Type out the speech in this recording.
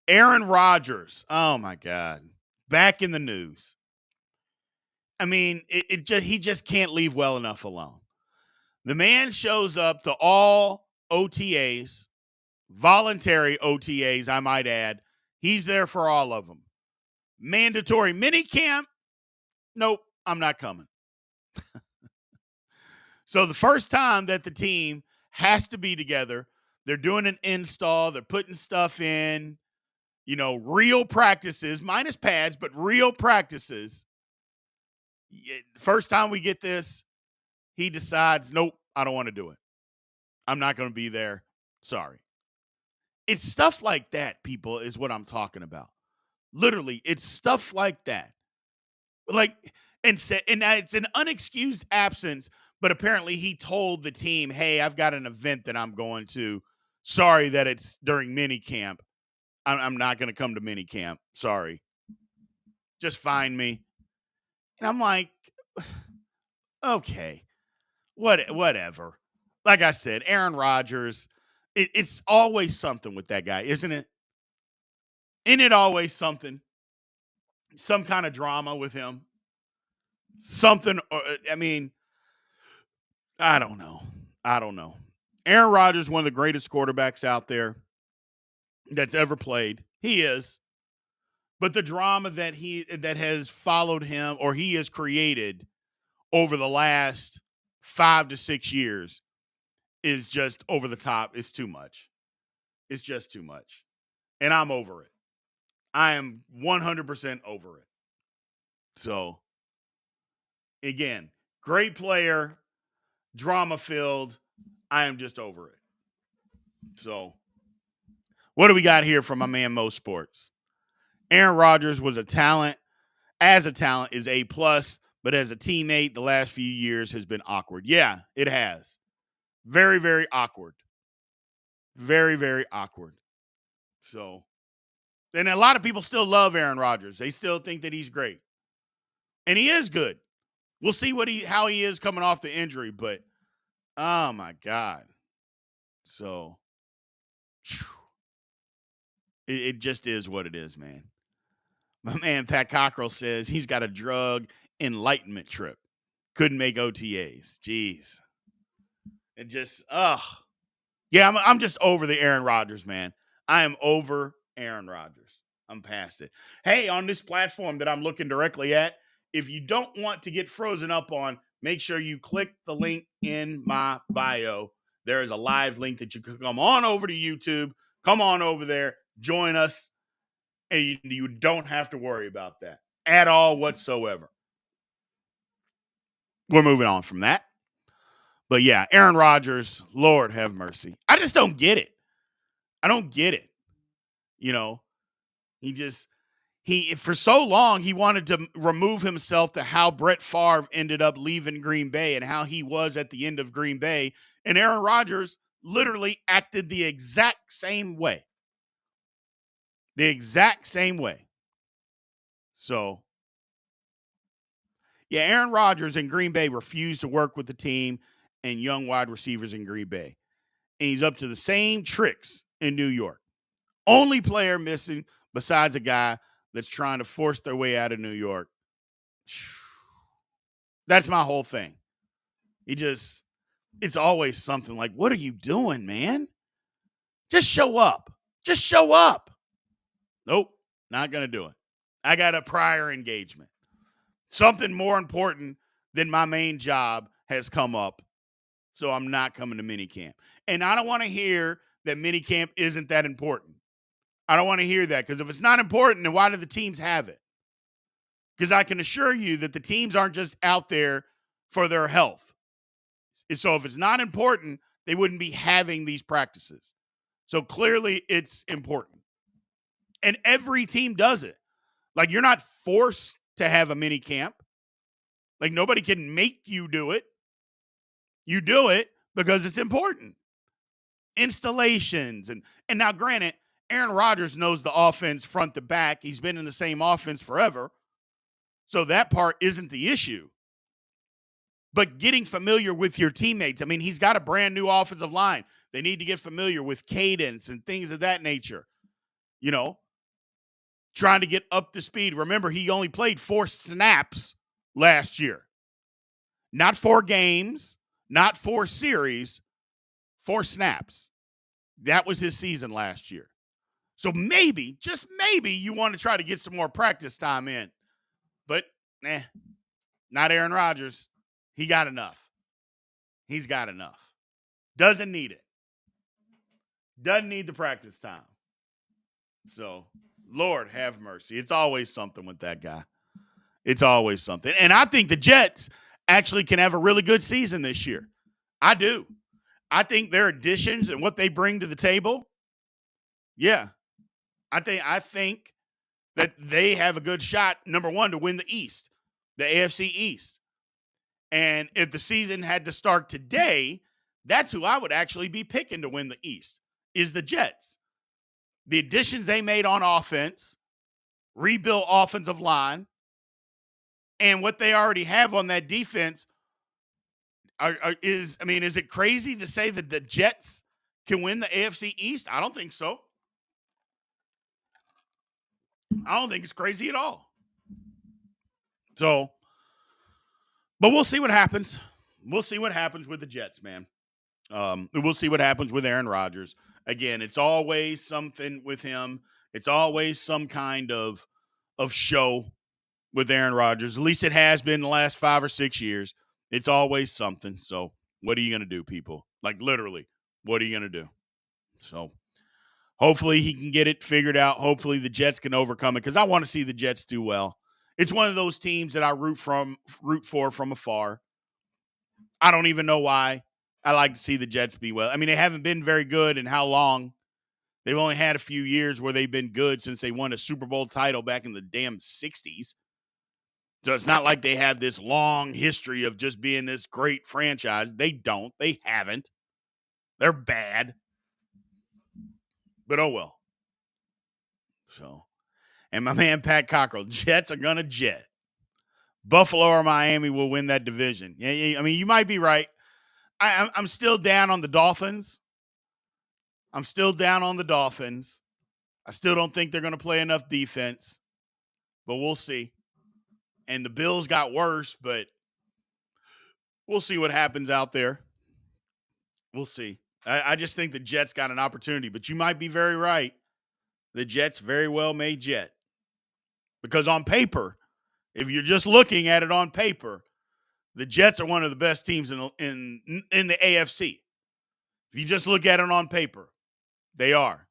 Aaron Rodgers. Oh my God. Back in the news. I mean, he just can't leave well enough alone. The man shows up to all OTAs, voluntary OTAs, I might add. He's there for all of them. Mandatory mini camp. Nope, I'm not coming. So the first time that the team has to be together, they're doing an install, they're putting stuff in, real practices, minus pads, but real practices. First time we get this, he decides, nope, I don't want to do it. I'm not going to be there. Sorry. It's stuff like that, people, is what I'm talking about. Literally, it's stuff like that. Like, and it's an unexcused absence, but apparently he told the team, hey, I've got an event that I'm going to. Sorry that it's during mini camp. I'm not going to come to mini camp. Sorry. Just find me. And I'm like, okay, whatever. Like I said, Aaron Rodgers, it's always something with that guy, isn't it? Isn't it always something? Some kind of drama with him. Something, I mean, I don't know. Aaron Rodgers, one of the greatest quarterbacks out there that's ever played. He is. But the drama that has followed him or he has created over the last 5 to 6 years is just over the top. It's too much. It's just too much. And I'm over it. I am 100% over it. So, again, great player, drama filled. I am just over it. So, what do we got here from my man Mo Sports? Aaron Rodgers was a talent. As a talent is A+, but as a teammate, the last few years has been awkward. Yeah, it has. Very, very awkward. Very, very awkward. So, and a lot of people still love Aaron Rodgers. They still think that he's great. And he is good. We'll see how he is coming off the injury, but oh my God. So it just is what it is, man. My man Pat Cockrell says he's got a drug enlightenment trip. Couldn't make OTAs. Jeez. It just, yeah, I'm just over the Aaron Rodgers, man. I am over Aaron Rodgers. I'm past it. Hey, on this platform that I'm looking directly at, if you don't want to get frozen up on, make sure you click the link in my bio. There is a live link that you can come on over to YouTube. Come on over there. Join us. And you don't have to worry about that at all whatsoever. We're moving on from that. But yeah, Aaron Rodgers, Lord have mercy. I just don't get it. I don't get it. He for so long, he wanted to remove himself to how Brett Favre ended up leaving Green Bay and how he was at the end of Green Bay. And Aaron Rodgers literally acted the exact same way. The exact same way. So, yeah, Aaron Rodgers in Green Bay refused to work with the team and young wide receivers in Green Bay. And he's up to the same tricks in New York. Only player missing besides a guy that's trying to force their way out of New York. That's my whole thing. It's always something like, what are you doing, man? Just show up. Just show up. Nope, not going to do it. I got a prior engagement. Something more important than my main job has come up, so I'm not coming to minicamp. And I don't want to hear that minicamp isn't that important. I don't want to hear that, because if it's not important, then why do the teams have it? Because I can assure you that the teams aren't just out there for their health. So if it's not important, they wouldn't be having these practices. So clearly it's important. And every team does it. Like, you're not forced to have a mini camp. Like, nobody can make you do it. You do it because it's important. Installations. And now, granted, Aaron Rodgers knows the offense front to back. He's been in the same offense forever. So that part isn't the issue. But getting familiar with your teammates. I mean, he's got a brand new offensive line. They need to get familiar with cadence and things of that nature. trying to get up to speed. Remember, he only played 4 snaps last year. Not 4 games, not 4 series, 4 snaps. That was his season last year. So maybe, just maybe, you want to try to get some more practice time in. But, not Aaron Rodgers. He got enough. He's got enough. Doesn't need it. Doesn't need the practice time. So, Lord have mercy. It's always something with that guy. It's always something. And I think the Jets actually can have a really good season this year. I do. I think their additions and what they bring to the table, yeah. I think that they have a good shot, number one, to win the East, the AFC East. And if the season had to start today, that's who I would actually be picking to win the East, is the Jets. The additions they made on offense, rebuilt offensive line, and what they already have on that defense is it crazy to say that the Jets can win the AFC East? I don't think so. I don't think it's crazy at all. So, but we'll see what happens. We'll see what happens with the Jets, man. We'll see what happens with Aaron Rodgers. Again, it's always something with him. It's always some kind of show with Aaron Rodgers. At least it has been the last 5 or 6 years. It's always something. So what are you going to do, people? Like literally, what are you going to do? So hopefully he can get it figured out. Hopefully the Jets can overcome it because I want to see the Jets do well. It's one of those teams that I root for from afar. I don't even know why. I like to see the Jets be well. I mean, they haven't been very good in how long? They've only had a few years where they've been good since they won a Super Bowl title back in the damn 60s. So it's not like they have this long history of just being this great franchise. They don't. They haven't. They're bad. But oh well. So, and my man Pat Cockrell, Jets are going to jet. Buffalo or Miami will win that division. Yeah, I mean, you might be right. I'm still down on the Dolphins. I still don't think they're going to play enough defense, but we'll see. And the Bills got worse, but we'll see what happens out there. We'll see. I just think the Jets got an opportunity, but you might be very right. The Jets very well may jet. Because on paper, if you're just looking at it on paper, the Jets are one of the best teams in the AFC. If you just look at it on paper, they are.